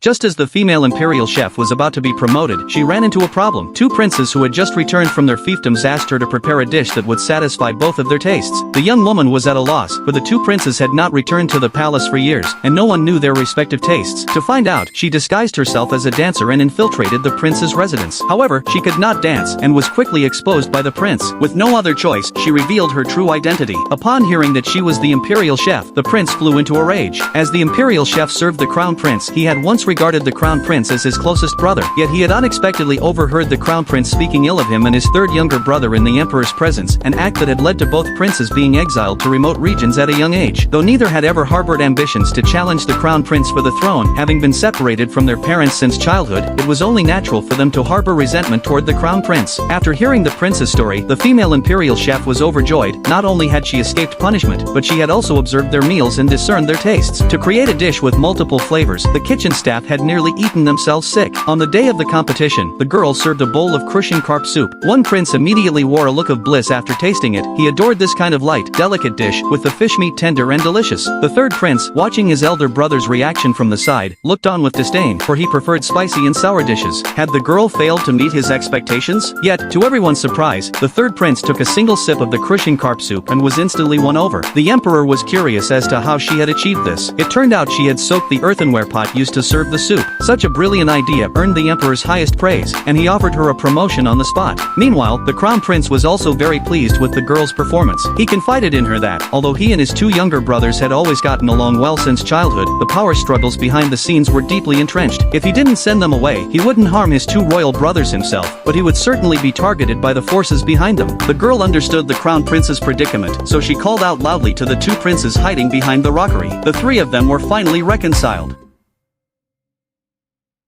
Just as the female imperial chef was about to be promoted, she ran into a problem. Two princes who had just returned from their fiefdoms asked her to prepare a dish that would satisfy both of their tastes. The young woman was at a loss, for the two princes had not returned to the palace for years, and no one knew their respective tastes. To find out, she disguised herself as a dancer and infiltrated the prince's residence. However, she could not dance, and was quickly exposed by the prince. With no other choice, she revealed her true identity. Upon hearing that she was the imperial chef, the prince flew into a rage. As the imperial chef served the crown prince, he had once regarded the crown prince as his closest brother, yet he had unexpectedly overheard the crown prince speaking ill of him and his third younger brother in the emperor's presence, an act that had led to both princes being exiled to remote regions at a young age. Though neither had ever harbored ambitions to challenge the crown prince for the throne, having been separated from their parents since childhood, it was only natural for them to harbor resentment toward the crown prince. After hearing the prince's story, the female imperial chef was overjoyed. Not only had she escaped punishment, but she had also observed their meals and discerned their tastes. To create a dish with multiple flavors, the kitchen staff had nearly eaten themselves sick. On the day of the competition, the girls served a bowl of crushing carp soup. One prince immediately wore a look of bliss after tasting it. He adored this kind of light, delicate dish, with the fish meat tender and delicious. The third prince, watching his elder brother's reaction from the side, looked on with disdain, for he preferred spicy and sour dishes. Had the girl failed to meet his expectations? Yet, to everyone's surprise, the third prince took a single sip of the crushing carp soup and was instantly won over. The emperor was curious as to how she had achieved this. It turned out she had soaked the earthenware pot used to serve the soup. Such a brilliant idea earned the emperor's highest praise, and he offered her a promotion on the spot. Meanwhile, the crown prince was also very pleased with the girl's performance. He confided in her that, although he and his two younger brothers had always gotten along well since childhood, the power struggles behind the scenes were deeply entrenched. If he didn't send them away, he wouldn't harm his two royal brothers himself, but he would certainly be targeted by the forces behind them. The girl understood the crown prince's predicament, so she called out loudly to the two princes hiding behind the rockery. The three of them were finally reconciled.